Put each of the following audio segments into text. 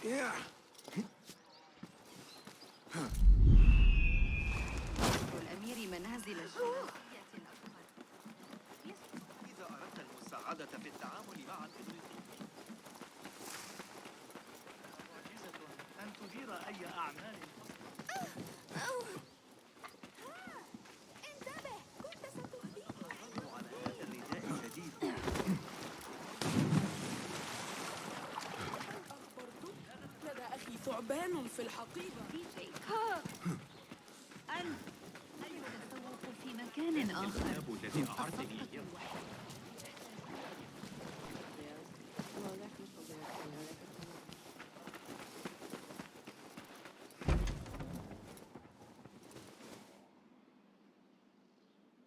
Yeah. الأمير منازل الشرعية الأكبر. إذا أردت المساعدة في التعامل مع الإغريقيين. معجزة أن تدير أي أعمال. انتبه، كنت ستخطئ. على هذا الرداء الجديد. لدى أخي ثعبان في الحقيبة. أنت التسوق في مكان آخر. الكتاب الذي أعرتني إياه.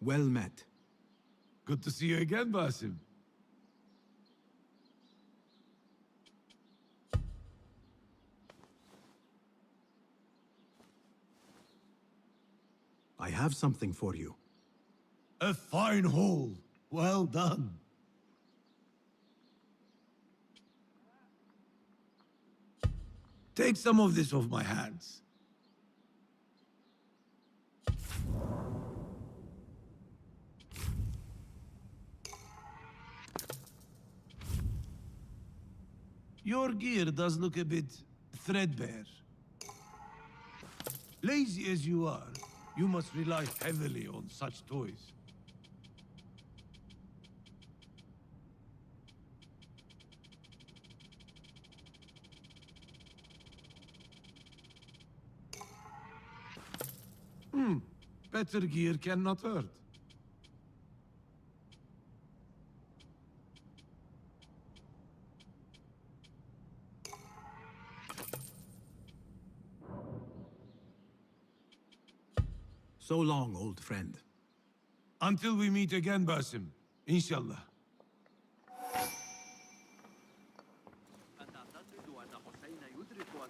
Well met. Good to see you again, Basim. I have something for you. A fine haul. Well done. Take some of this off my hands. Your gear does look a bit threadbare. Lazy as you are, you must rely heavily on such toys. Better gear cannot hurt. So long, old friend. Until we meet again, Basim. Inshallah. أن أعتقد أن حسين يدرك أن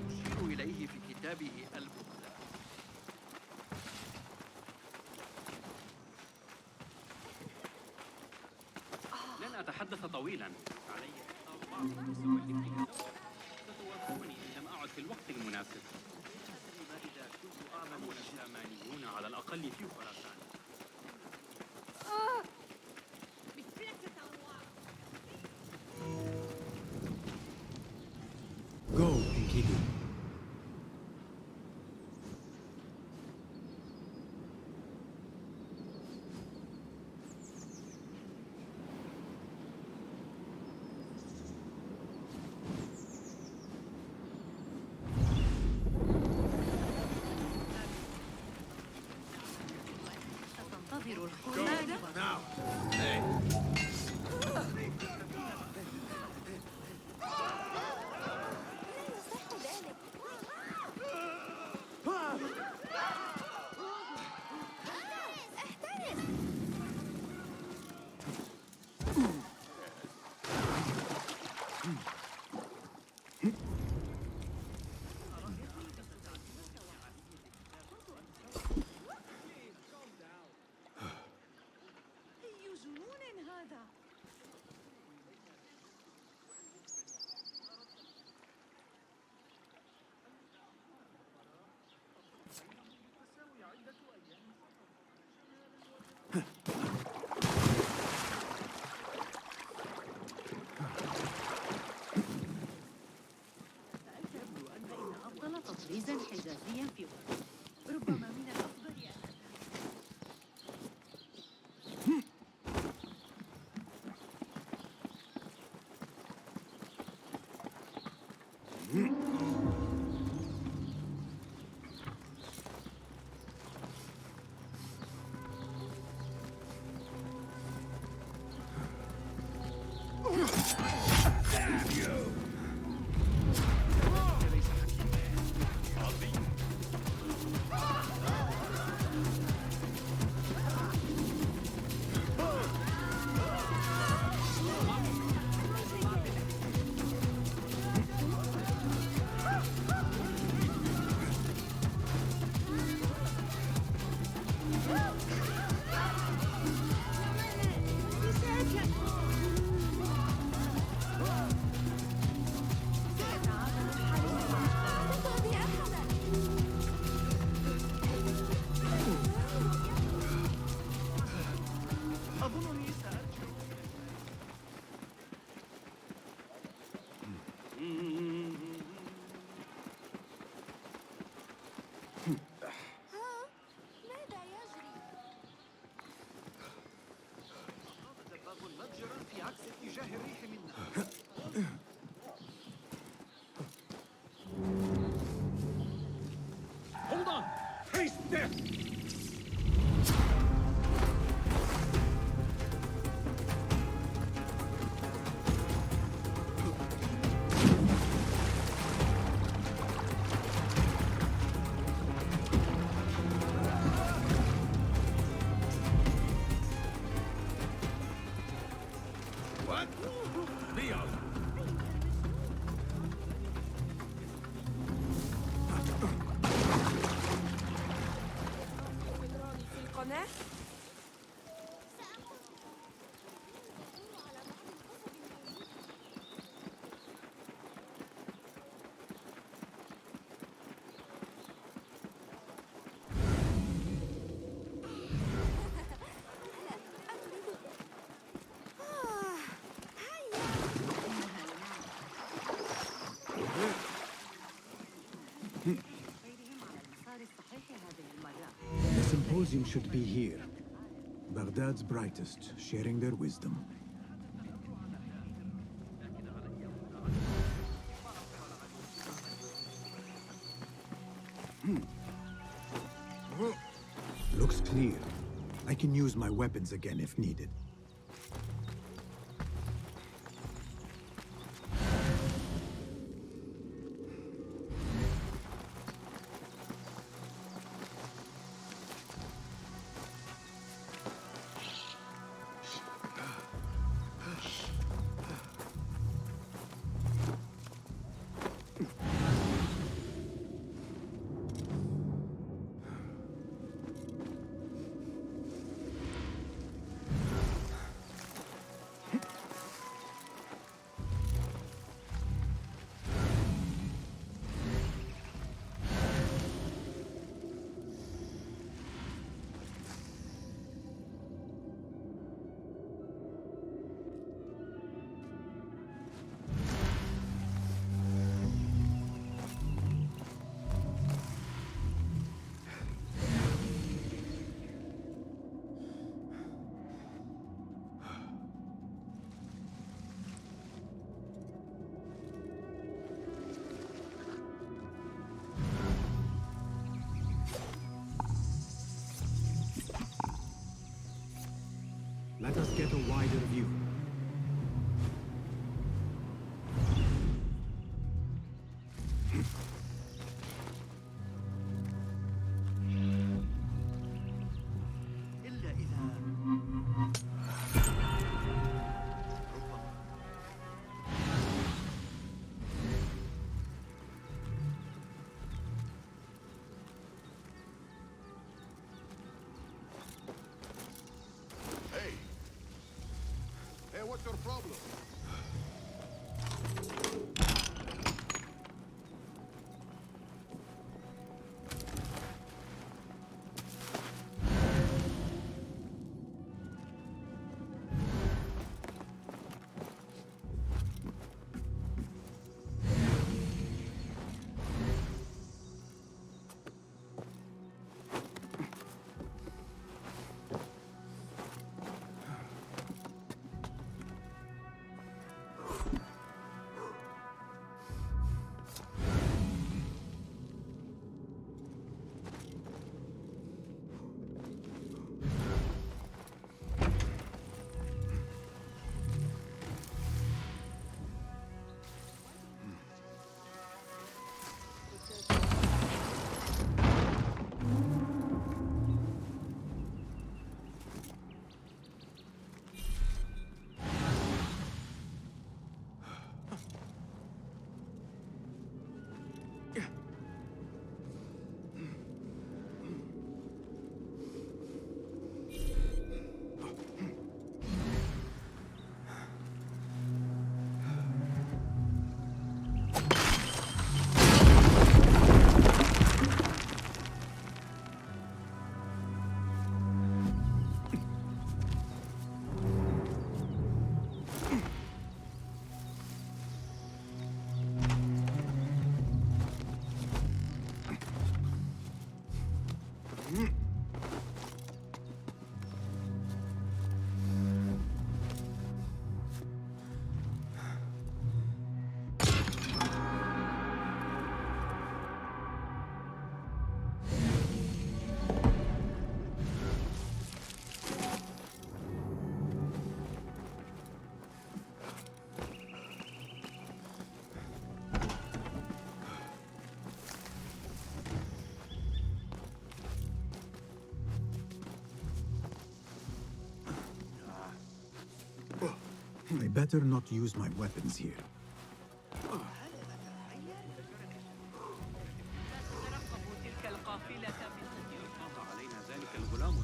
يشير إليه في كتابه البخلة. لن أتحدث طويلا. علي إختار بعض المستوى الإنتهاء. ستوافقني إن لم أعد في الوقت المناسب. ما إذا كنت أعلم والسامانيون على الأقل في خراسان. Go, Enkidu. ستنتظر الخروج. Now. أي جنون هذا؟ تبدو أن أفضل تطريزا حجازيا في وقت ربما من الأفضل عظيم. ماذا يجري؟ دباب متجر في عكس اتجاه الريح منا. Hold on! Face death! What? Leo! إجراني في القناة. غيرهم على المسار الصحيح هذه المرة. The Symposium should be here. Baghdad's brightest, sharing their wisdom. Looks clear. I can use my weapons again if needed. Let us get a wider view. إلا إذا Hey! Hey, what's your problem? I better not use my weapons here. علينا ذلك الغلام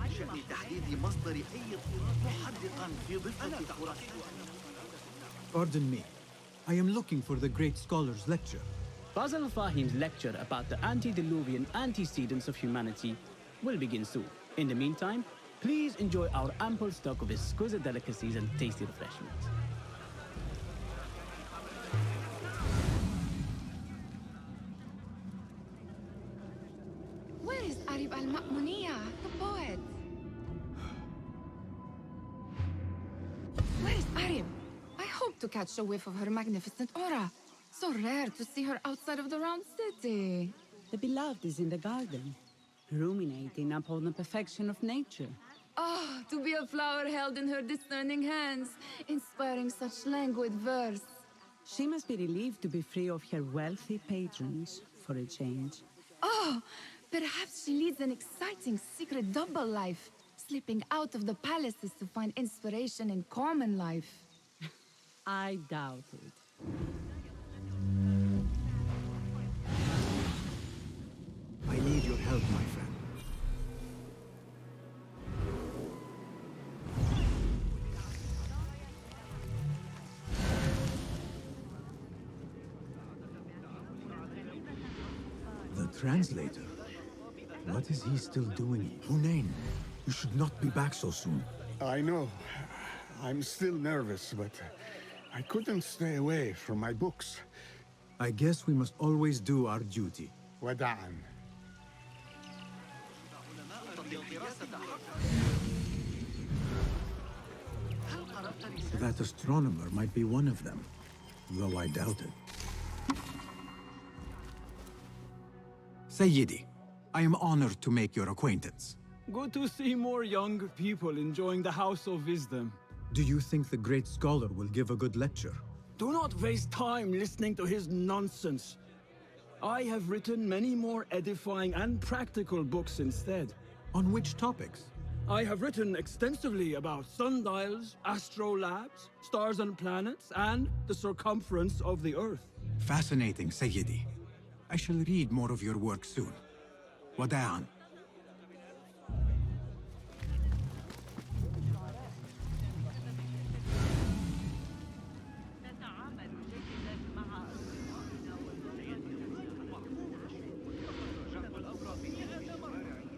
بشأن تحديد مصدر أي اضطراب محدقا في ضفة خراسان. Pardon me. I am looking for the great scholar's lecture. Basil Fahim's lecture about the antediluvian antecedents of humanity will begin soon. In the meantime, please enjoy our ample stock of exquisite delicacies and tasty refreshments. Where is Arib al-Ma'muniya, the poet? Where is Arib? I hope to catch a whiff of her magnificent aura. So rare to see her outside of the round city. The beloved is in the garden, ruminating upon the perfection of nature. Ah, to be a flower held in her discerning hands, inspiring such languid verse. She must be relieved to be free of her wealthy patrons for a change. Oh, perhaps she leads an exciting secret double life, slipping out of the palaces to find inspiration in common life. I doubt it. I need your help, my friend. The translator? What is he still doing here? Hunain, you should not be back so soon. I know. I'm still nervous, but I couldn't stay away from my books. I guess we must always do our duty. وداعا. That astronomer might be one of them, though I doubt it. Sayyidi, I am honored to make your acquaintance. Good to see more young people enjoying the House of Wisdom. Do you think the great scholar will give a good lecture? Do not waste time listening to his nonsense. I have written many more edifying and practical books instead. On which topics? I have written extensively about sundials, astrolabes, stars and planets, and the circumference of the Earth. Fascinating, Sayyidi. I shall read more of your work soon. Wada'an.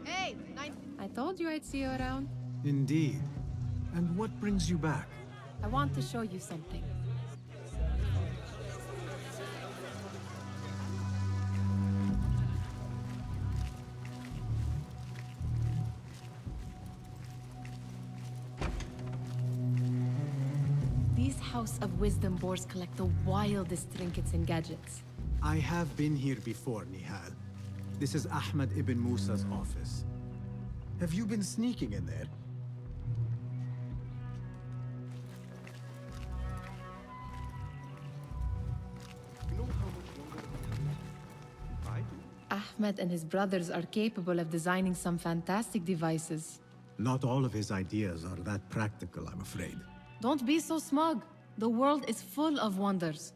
Hey, I told you I'd see you around. Indeed. And what brings you back? I want to show you something. These House of Wisdom boards collect the wildest trinkets and gadgets. I have been here before, Nihal. This is Ahmed ibn Musa's office. Have you been sneaking in there? Ahmed and his brothers are capable of designing some fantastic devices. Not all of his ideas are that practical, I'm afraid. Don't be so smug. The world is full of wonders.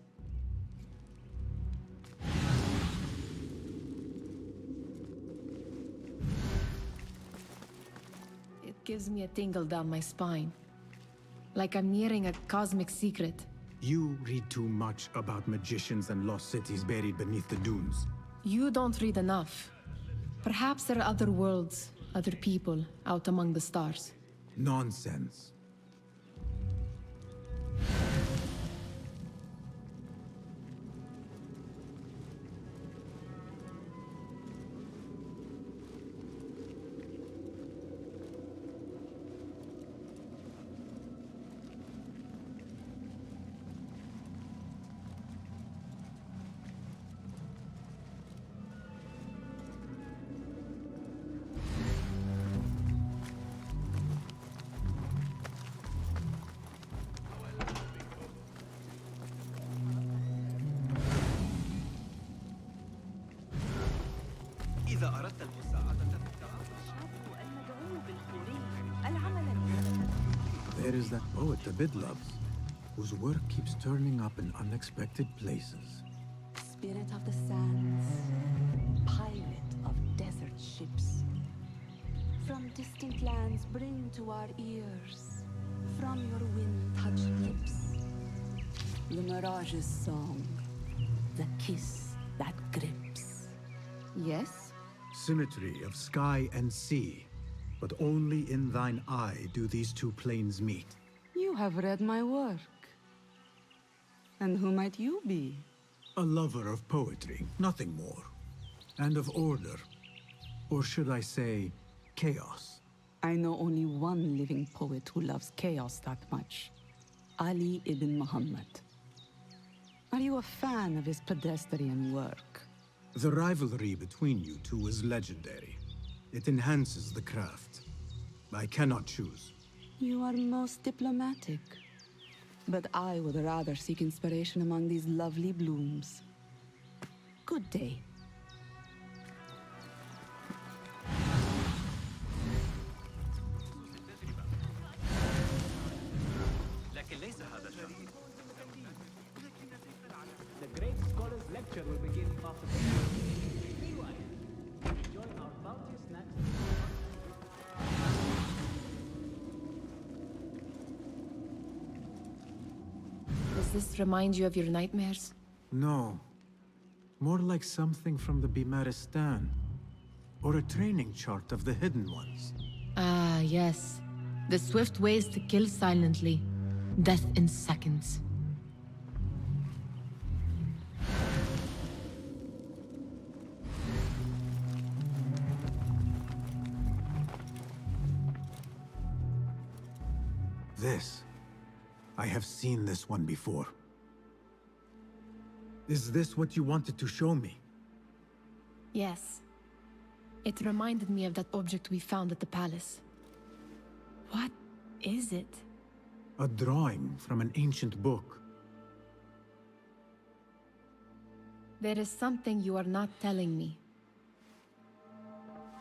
It gives me a tingle down my spine. Like I'm nearing a cosmic secret. You read too much about magicians and lost cities buried beneath the dunes. You don't read enough. Perhaps there are other worlds, other people out among the stars. Nonsense. إذا أردت المساعدة في التعاطي الشاب المدعو بالحورية العمل there is that poet the bid loves, whose work keeps turning up in unexpected places. Spirit of the sands, pilot of desert ships. From distant lands bring to our ears, from your wind-touched lips, the Mirage's song, the kiss that grips. Yes? Symmetry of sky and sea, but only in thine eye do these two planes meet. You have read my work. And who might you be? A lover of poetry, nothing more. And of order. Or should I say, chaos. I know only one living poet who loves chaos that much. Ali ibn Muhammad. Are you a fan of his pedestrian work? The rivalry between you two is legendary. It enhances the craft. I cannot choose. You are most diplomatic. But I would rather seek inspiration among these lovely blooms. Good day. The great scholars lecture will begin after this. Meanwhile, enjoy our bounty snacks. Does this remind you of your nightmares? No. More like something from the Bimaristan. Or a training chart of the Hidden Ones. Ah, yes. The swift ways to kill silently. Death in seconds. This. I have seen this one before. Is this what you wanted to show me? Yes. It reminded me of that object we found at the palace. What is it? A drawing from an ancient book. There is something you are not telling me.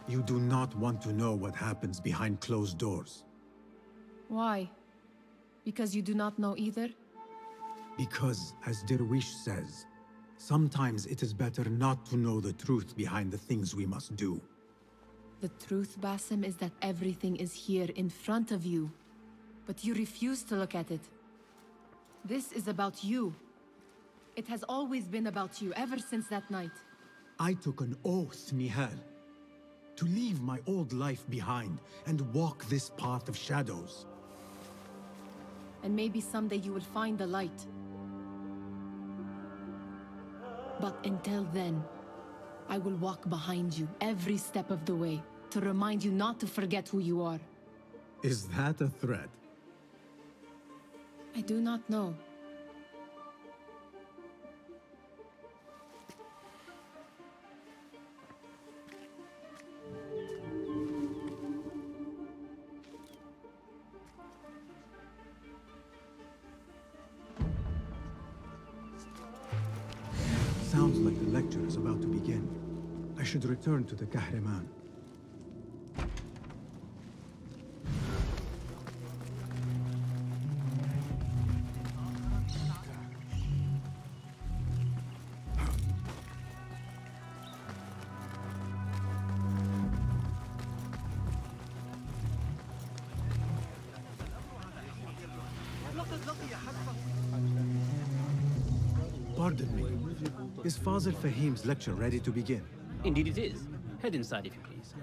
You do not want to know what happens behind closed doors. Why? Because you do not know either? Because, as Derwish says, sometimes it is better not to know the truth behind the things we must do. The truth, Basim, is that everything is here in front of you. But you refuse to look at it. This is about you. It has always been about you, ever since that night. I took an oath, Nihal, to leave my old life behind and walk this path of shadows. And maybe someday you will find the light. But until then, I will walk behind you every step of the way to remind you not to forget who you are. Is that a threat? I do not know. Sounds like the lecture is about to begin. I should return to the Kahraman. Pardon me. Is Fazil Fahim's lecture ready to begin? Indeed it is. Head inside if you please.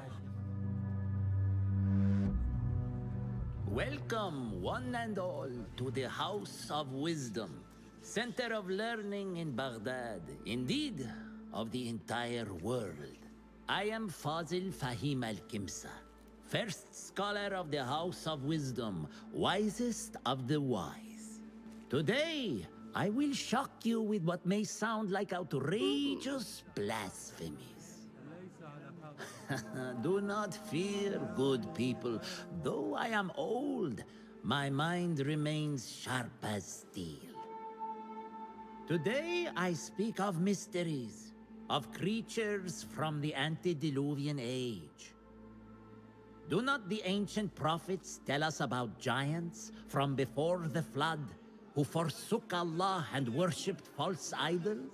Welcome, one and all, to the House of Wisdom, center of learning in Baghdad, indeed, of the entire world. I am Fazil Fahim al-Kimsa, first scholar of the House of Wisdom, wisest of the wise. Today, I will shock you with what may sound like outrageous blasphemies. Do not fear, good people. Though I am old, my mind remains sharp as steel. Today I speak of mysteries, of creatures from the antediluvian age. Do not the ancient prophets tell us about giants from before the flood who forsook Allah and worshipped false idols?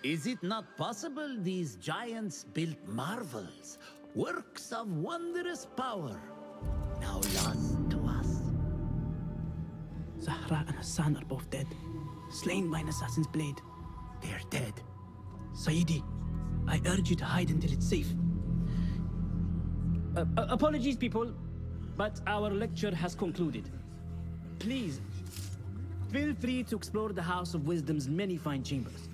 Is it not possible these giants built marvels, works of wondrous power, now lost to us? Zahra and Hassan are both dead, slain by an assassin's blade. They are dead. Sayyidi, I urge you to hide until it's safe. Apologies, people, but our lecture has concluded. Please, feel free to explore the House of Wisdom's many fine chambers.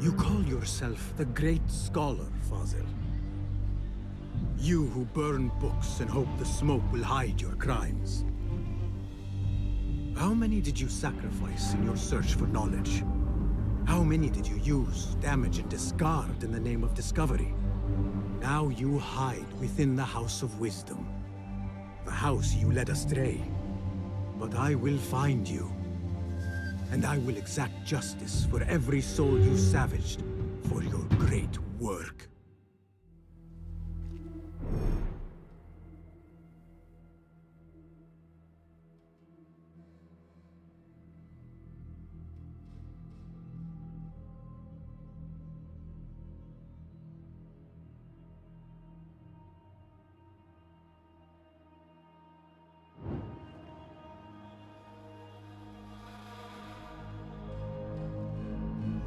You call yourself the great scholar, Fazil. You who burn books and hope the smoke will hide your crimes. How many did you sacrifice in your search for knowledge? How many did you use, damage, and discard in the name of discovery? Now you hide within the House of Wisdom. The house you led astray. But I will find you. And I will exact justice for every soul you savaged for your great work.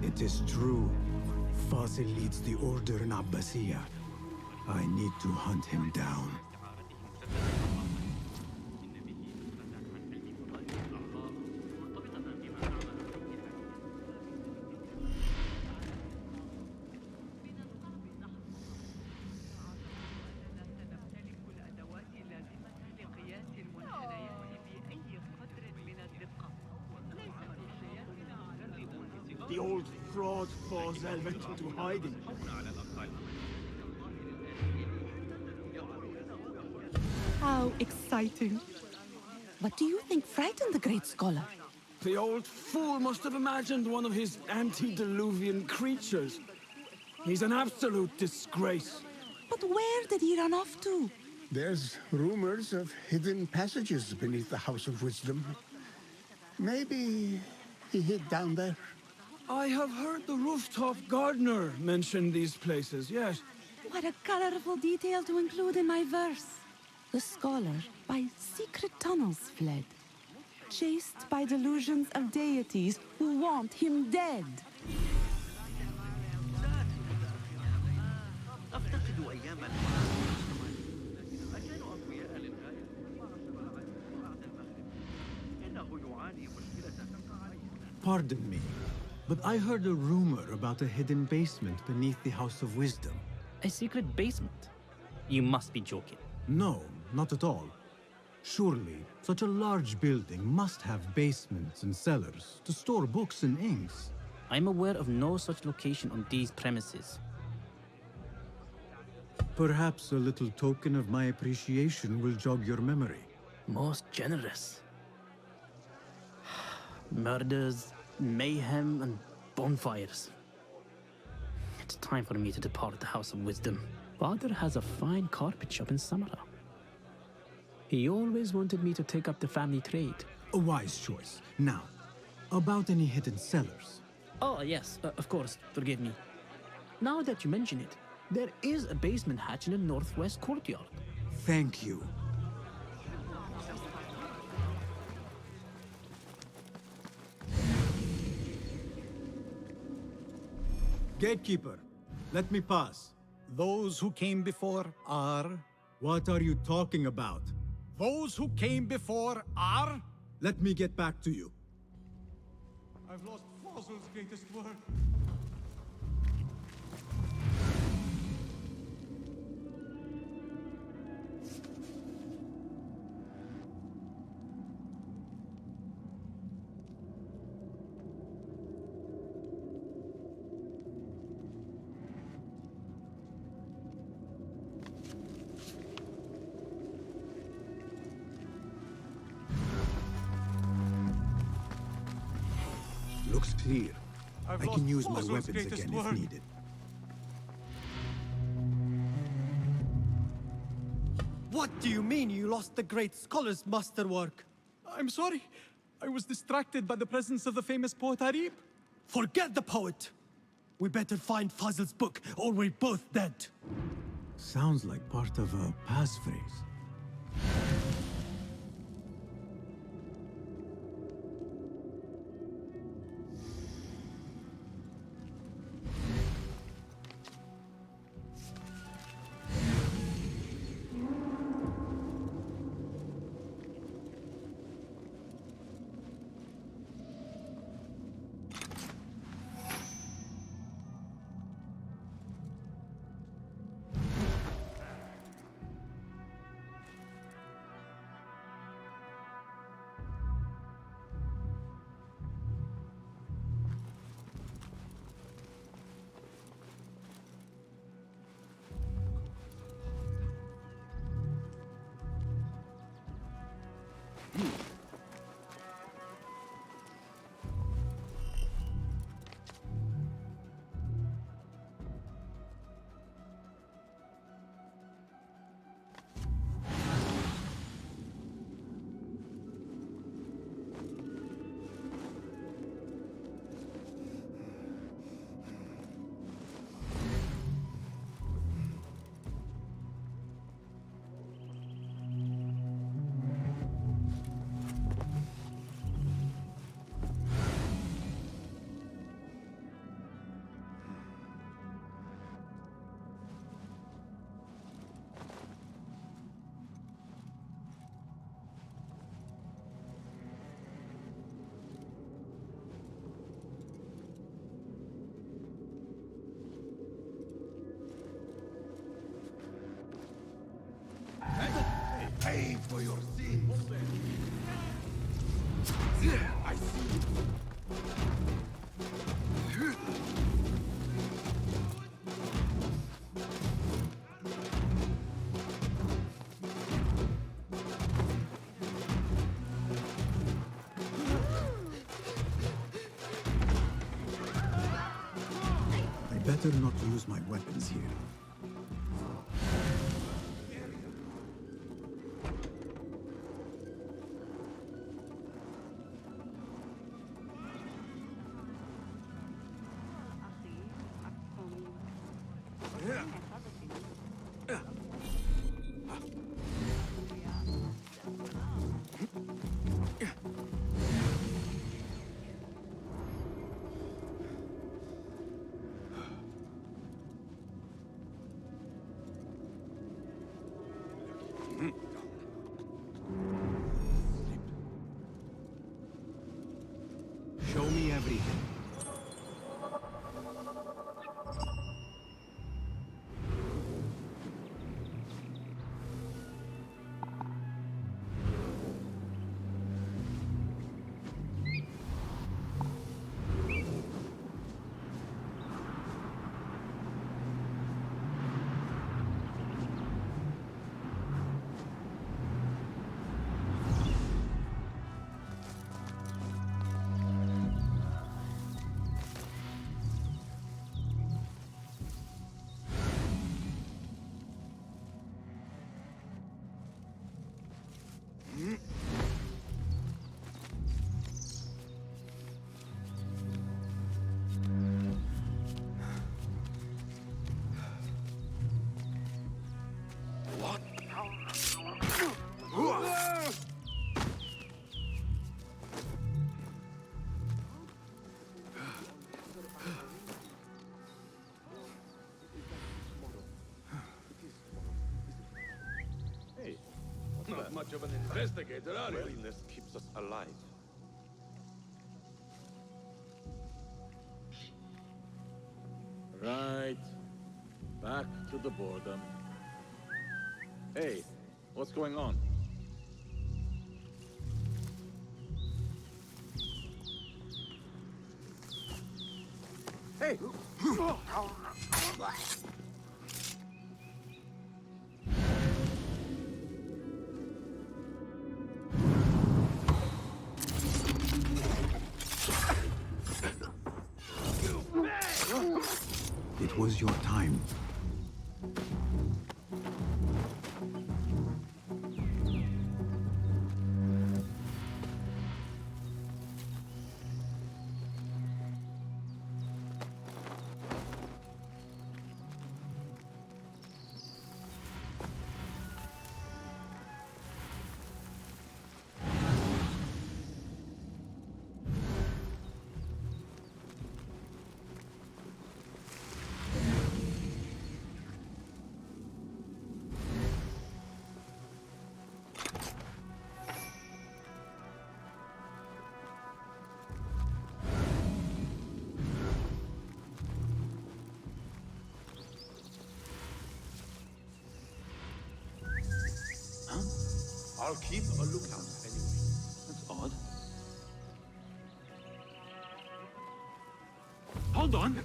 It is true. Fazil leads the order in Abbasiyah. I need to hunt him down. The old fraud Fazil went into hiding. How exciting. What do you think frightened the great scholar? The old fool must have imagined one of his antediluvian creatures. He's an absolute disgrace. But where did he run off to? There's rumors of hidden passages beneath the House of Wisdom. Maybe he hid down there. I have heard the rooftop gardener mention these places, yes. What a colorful detail to include in my verse. The scholar by secret tunnels fled, chased by delusions of deities who want him dead. Pardon me, but I heard a rumor about a hidden basement beneath the House of Wisdom. A secret basement? You must be joking. No, not at all. Surely, such a large building must have basements and cellars to store books and inks. I'm aware of no such location on these premises. Perhaps a little token of my appreciation will jog your memory. Most generous. Murders, mayhem, and bonfires. It's time for me to depart the House of Wisdom. Father has a fine carpet shop in Samara. He always wanted me to take up the family trade. A wise choice. Now, about any hidden cellars. Oh, yes, of course, forgive me. Now that you mention it, there is a basement hatch in the northwest courtyard. Thank you. Gatekeeper, let me pass. Those who came before are... What are you talking about? Those who came before are... Let me get back to you. I've lost Fazil's greatest work. Looks clear. I've I lost can use my Fazl's weapons greatest again if work. needed. What do you mean you lost the great scholar's masterwork? I'm sorry. I was distracted by the presence of the famous poet Harib. Forget the poet! We better find Fazl's book, or we're both dead. Sounds like part of a passphrase. Pay for your sins. I see. I better not use my weapons here. Show me everything. Not much of an investigator, are you? Willingness keeps us alive. Right. Back to the boredom. Hey, what's going on? Hey! was your time. I'll keep a lookout anyway. That's odd. Hold on!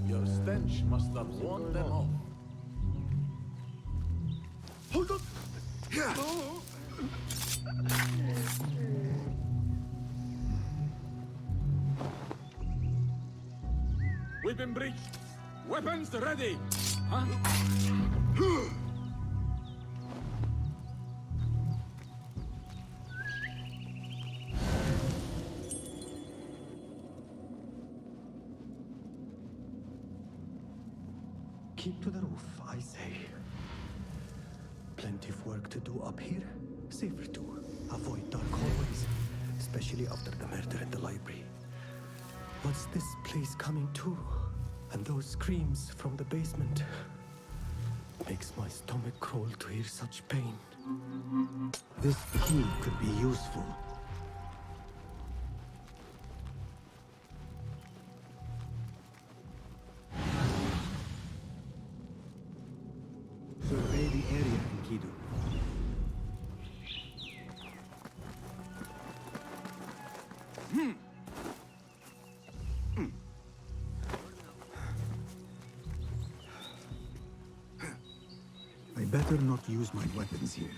Your stench must have warned them off. Hold on! We've been breached. Weapons ready. Huh? Keep to the roof, I say. Plenty of work to do up here. Safer too. Avoid dark hallways, especially after the murder in the library. What's this place coming to? And those screams from the basement. Makes my stomach crawl to hear such pain. This key could be useful. Survey the area, Enkidu. I better not use my weapons here.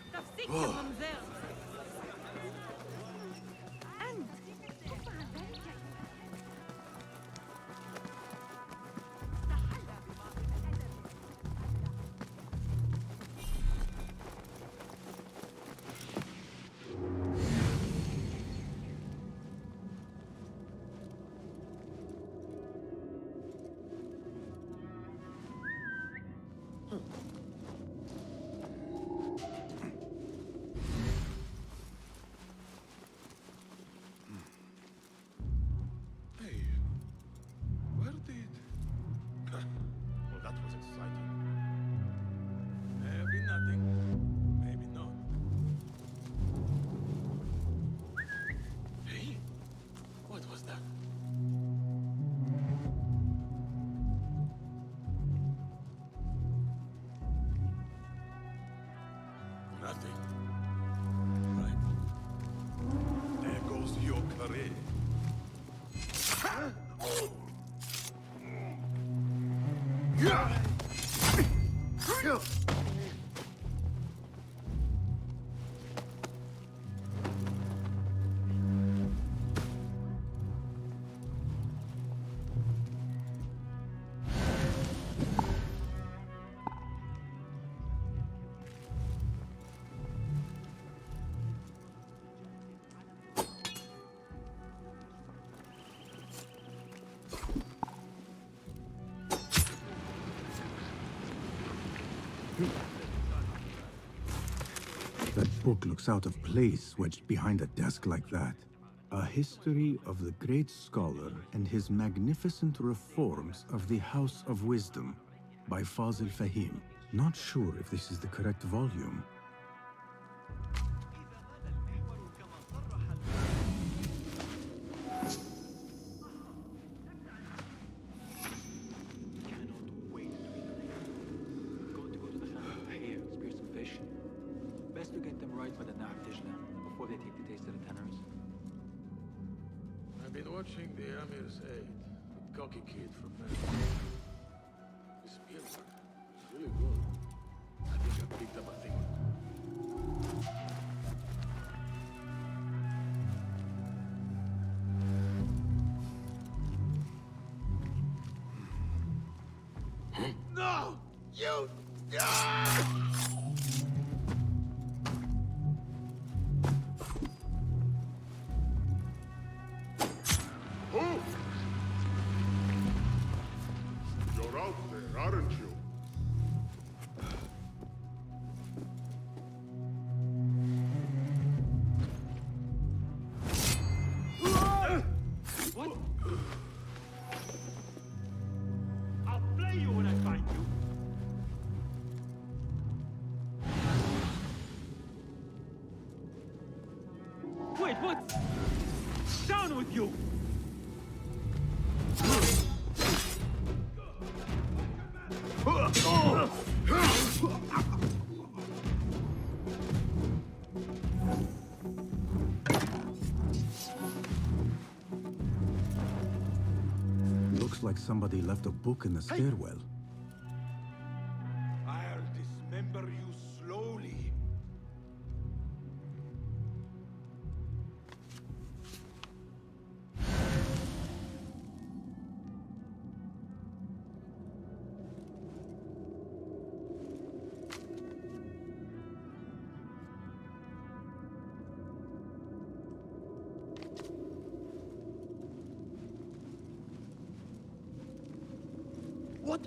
Nothing. Right. There goes your career. That book looks out of place wedged behind a desk like that. A history of the great scholar and his magnificent reforms of the House of Wisdom by Fazil Fahim. Not sure if this is the correct volume. I've been watching the Amir's aide, a cocky kid from there. Really good. I think I picked up a thing. No! You! Who? You're out there, aren't you? What? I'll play you when I find you. Wait, what? Down with you! Looks like somebody left a book in the stairwell. I'll dismember you slowly. What?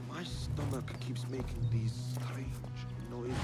My stomach keeps making these strange noises.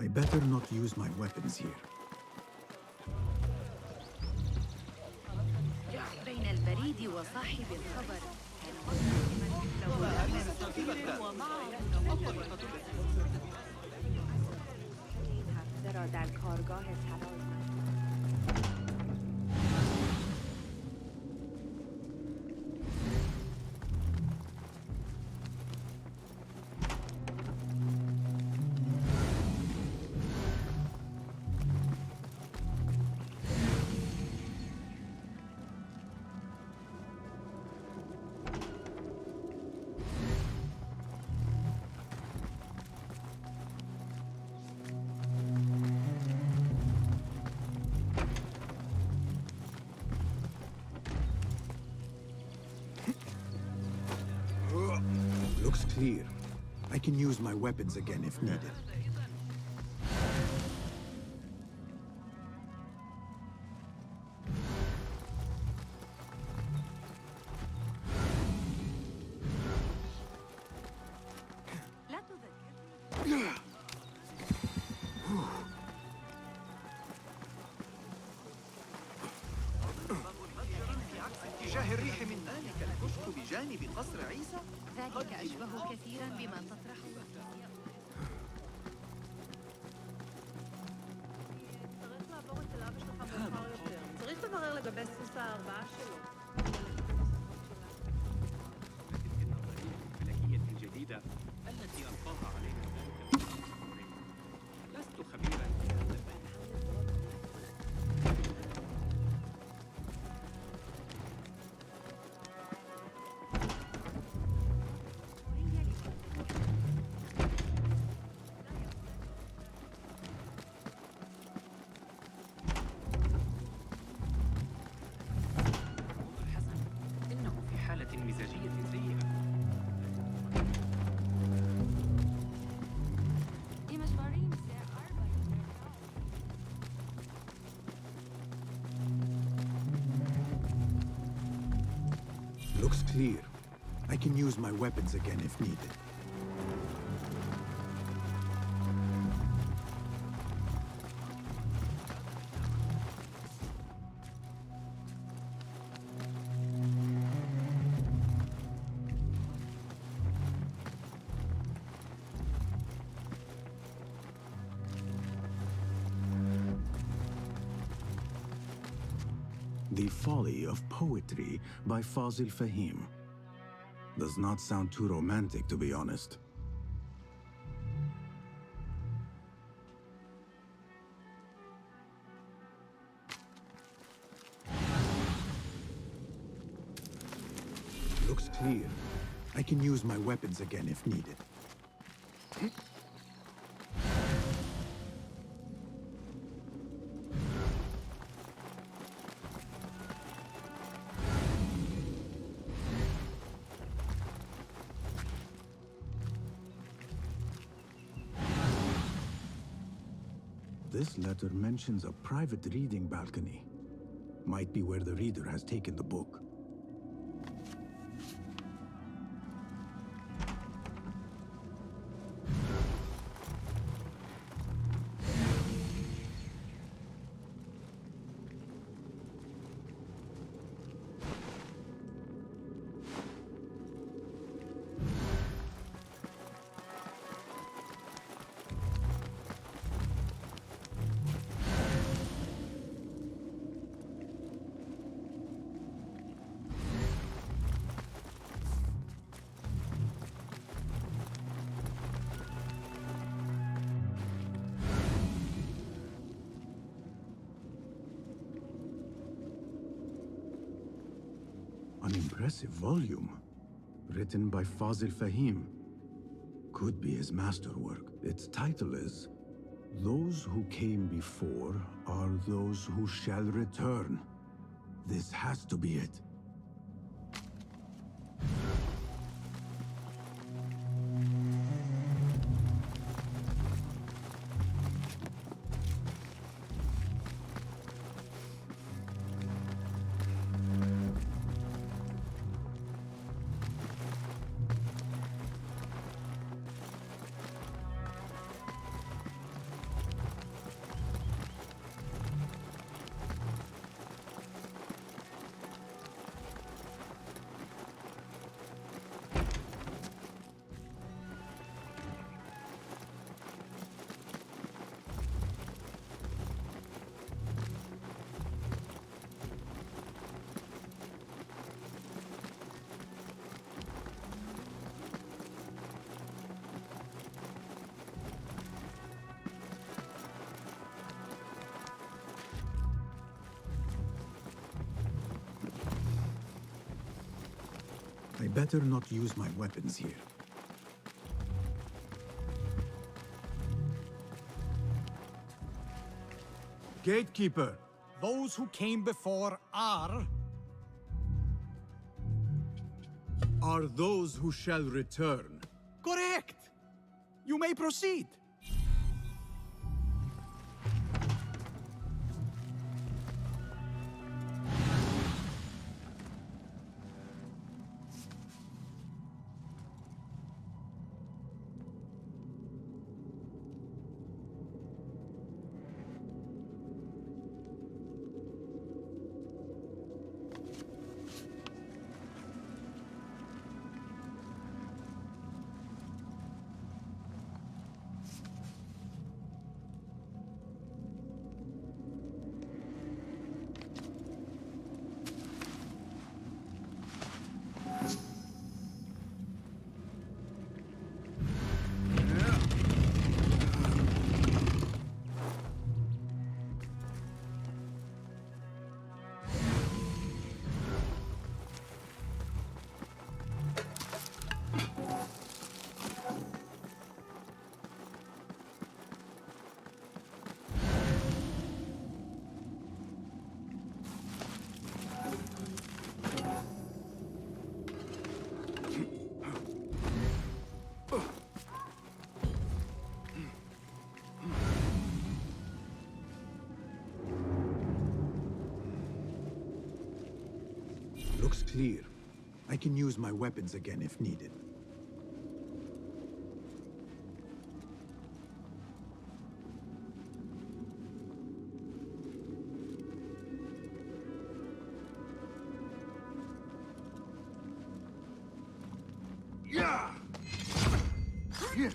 I better not use my weapons here. بين البريد وصاحب الخبر را در کارگاه طلای Looks clear. I can use my weapons again if needed. الكشك بجانب قصر عيسى؟ ذلك أشبه كثيرا بما تطرحه. צריך לברר לגבי סוס הארבעה שלו. الفلكية الجديدة التي ألقاها علينا ذلك الأمر. لست خبيرا في هذا البيت. إنه في حالة مزاجية سيئة. Looks clear. I can use my weapons again if needed. The Folly of Poetry by Fazil Fahim. Does not sound too romantic, to be honest. Looks clear. I can use my weapons again if needed. This letter mentions a private reading balcony. Might be where the reader has taken the book. An impressive volume, written by Fazil Fahim. Could be his masterwork. Its title is, Those Who Came Before Are Those Who Shall Return. This has to be it. I better not use my weapons here. Gatekeeper, those who came before are those who shall return. correct. You may proceed. clear. I can use my weapons again if needed. Yeah! Here!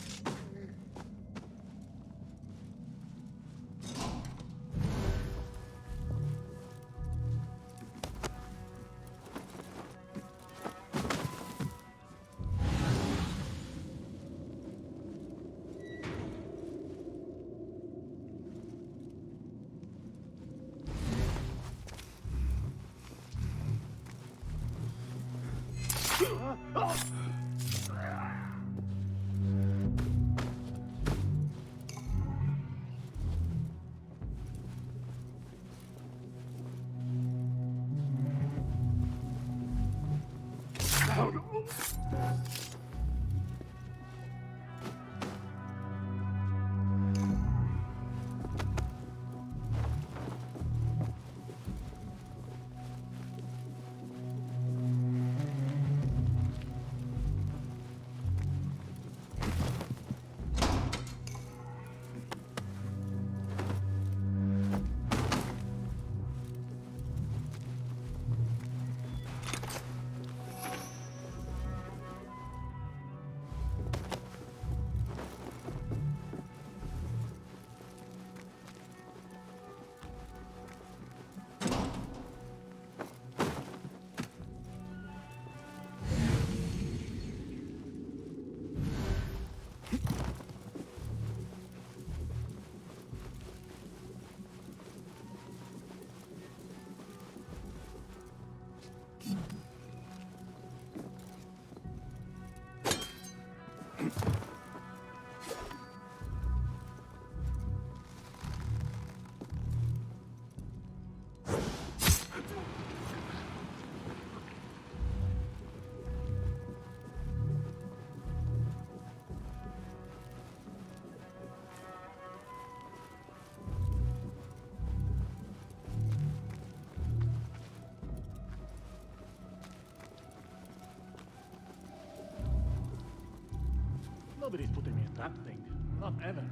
Nobody's putting me in that thing. Not ever.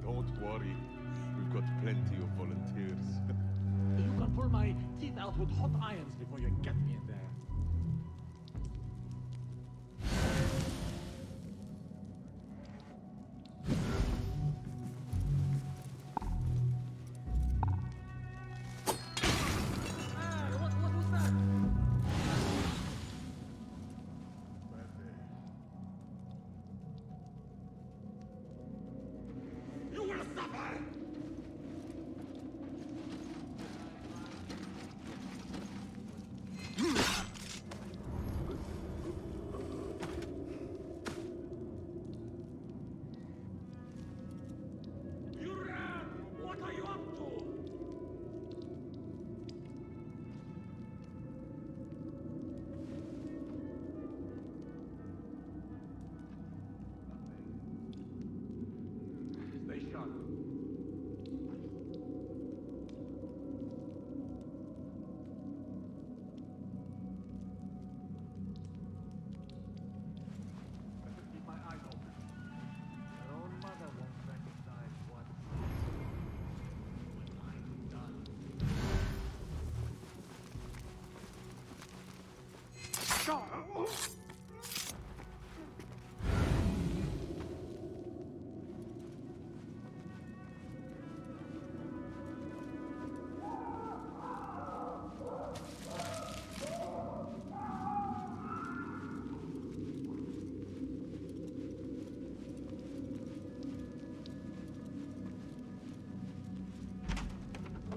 Don't worry. We've got plenty of volunteers. You can pull my teeth out with hot irons before you get me in there.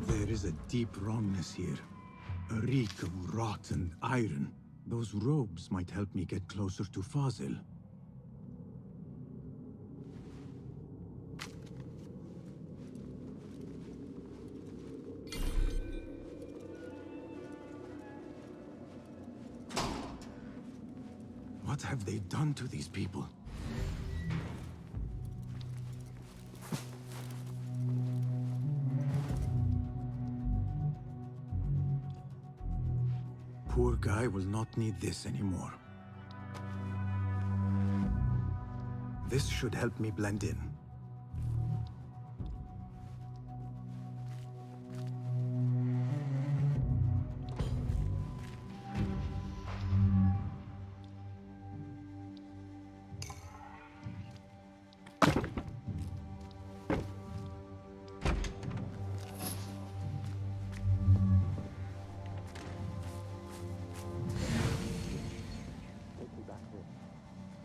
There is a deep wrongness here. A reek of rotten iron. Those robes might help me get closer to Fazil. What have they done to these people? Poor guy will not need this anymore. This should help me blend in.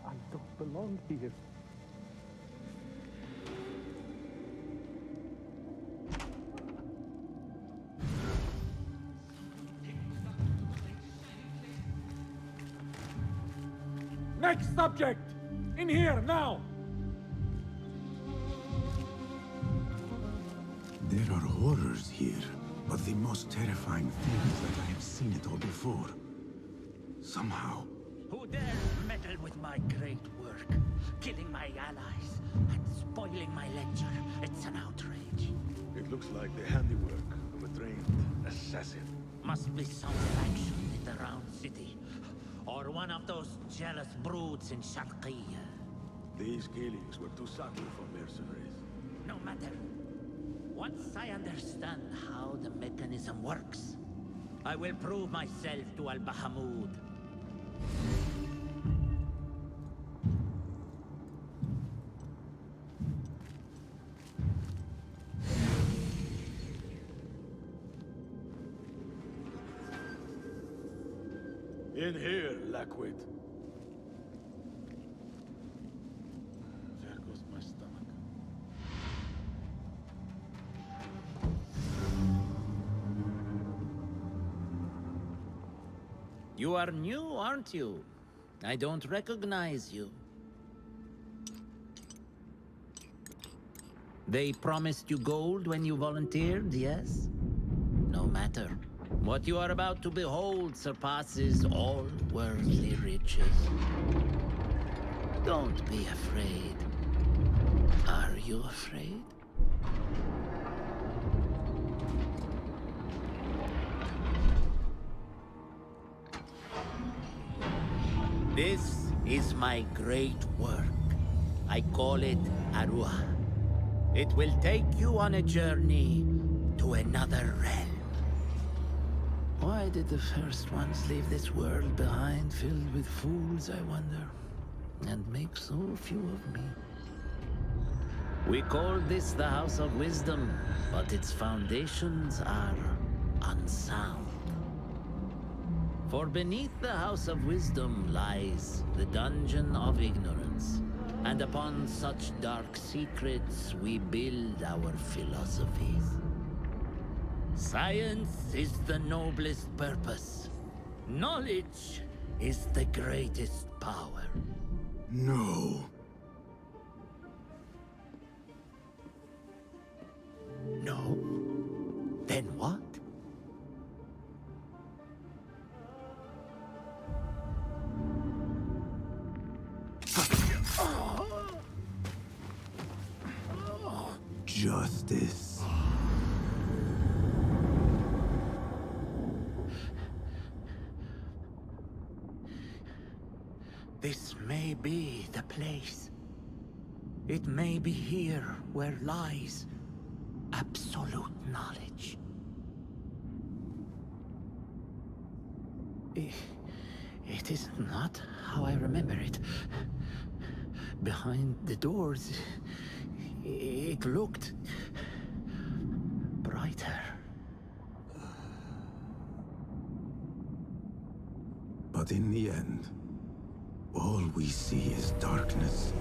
I don't belong here. Next subject! In here, now! There are horrors here, but the most terrifying thing is that I have seen it all before. Somehow. Who dares meddle with my great work, killing my allies and spoiling my lecture? It's an outrage. It looks like the handiwork of a trained assassin. Must be some faction in the Round City, or one of those jealous broods in Sharqiyya. These killings were too subtle for mercenaries. No matter. Once I understand how the mechanism works, I will prove myself to Al-Bahamud. In here, Lackwit. There goes my stomach. You are new, aren't you? I don't recognize you. They promised you gold when you volunteered, yes? No matter. What you are about to behold surpasses all worldly riches. Don't be afraid. Are you afraid? This is my great work. I call it Aruah. It will take you on a journey to another realm. Why did the first ones leave this world behind, filled with fools, I wonder, and make so few of me? We call this the House of Wisdom, but its foundations are unsound. For beneath the House of Wisdom lies the Dungeon of Ignorance, and upon such dark secrets we build our philosophies. Science is the noblest purpose. Knowledge is the greatest power. No. No? Then what? Justice. This may be the place. It may be here where lies absolute knowledge. It is not how I remember it. Behind the doors, it looked brighter. But in the end, all we see is darkness.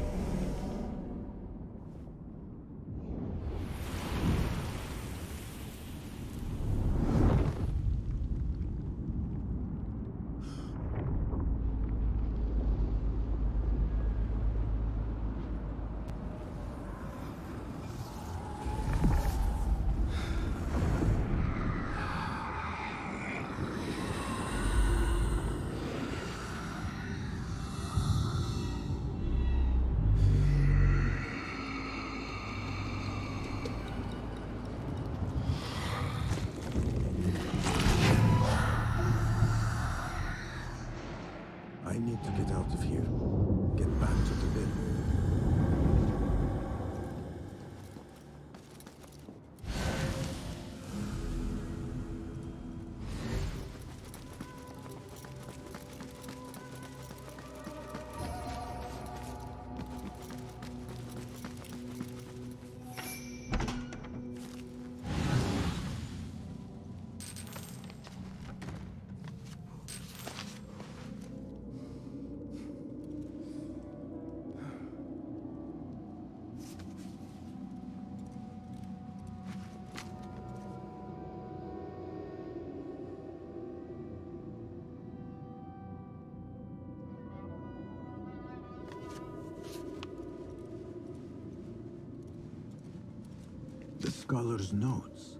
scholar's notes.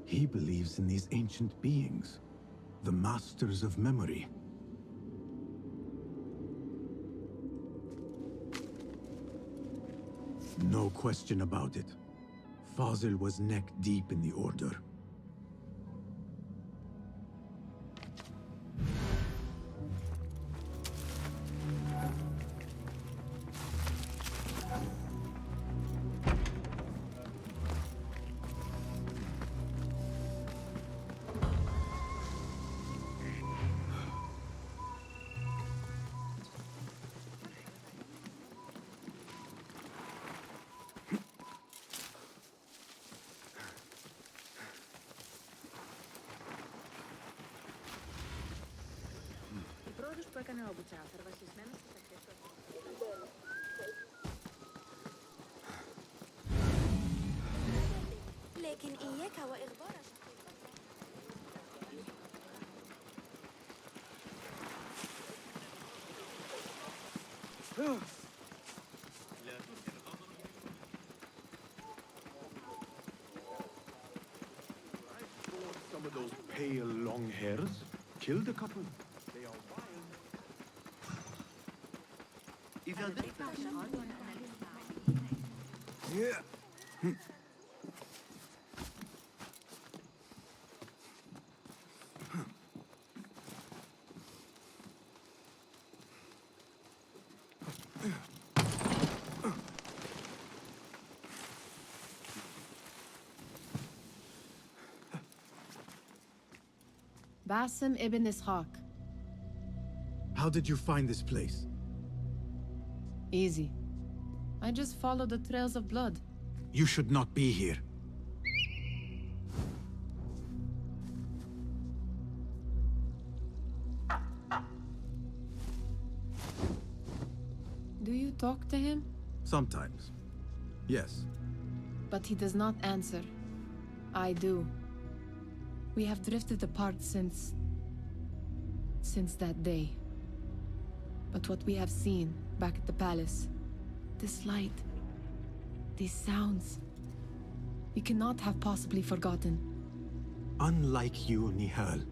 He believes in these ancient beings, the masters of memory. No question about it. Fazil was neck deep in the Order. لكن إياك وإخبار Some of those pale long hairs killed a couple. They are wild. إذا ذقت Basim ibn Ishaq. How did you find this place? Easy. I just followed the trails of blood. You should not be here. Do you talk to him? Sometimes. Yes. But he does not answer. I do. We have drifted apart since that day. But what we have seen back at the palace, this light, these sounds, we cannot have possibly forgotten. Unlike you, Nihal,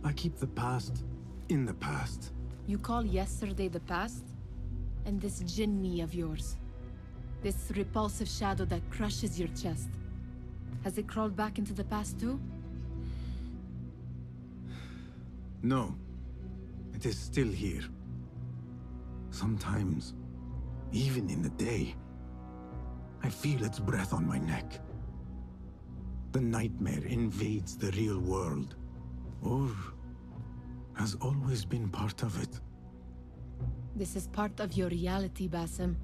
I keep the past in the past. You call yesterday the past? And this jinni of yours, this repulsive shadow that crushes your chest, has it crawled back into the past too? No. It is still here. Sometimes, even in the day, I feel its breath on my neck. The nightmare invades the real world, or has always been part of it. This is part of your reality, Basim.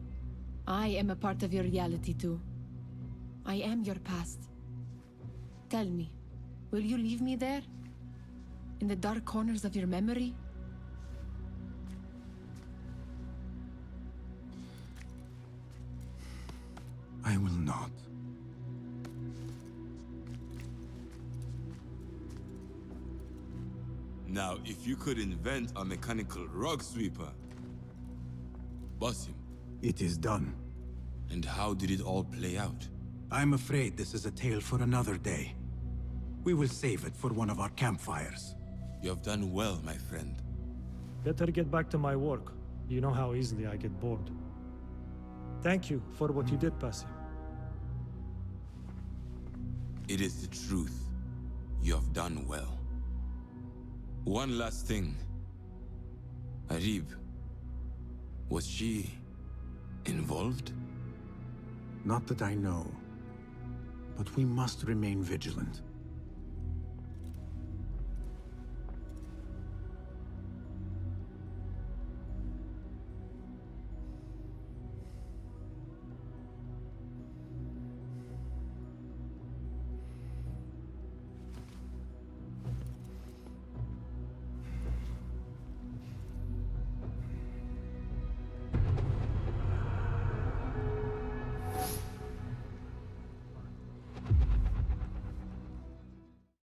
I am a part of your reality too. I am your past. Tell me, will you leave me there? In the dark corners of your memory? I will not. Now, if you could invent a mechanical rug sweeper, Basim. It is done. And how did it all play out? I'm afraid this is a tale for another day. We will save it for one of our campfires. You have done well, my friend. Better get back to my work. You know how easily I get bored. Thank you for what you did, Basim. It is the truth. You have done well. One last thing. Arib, was she involved? Not that I know. But we must remain vigilant.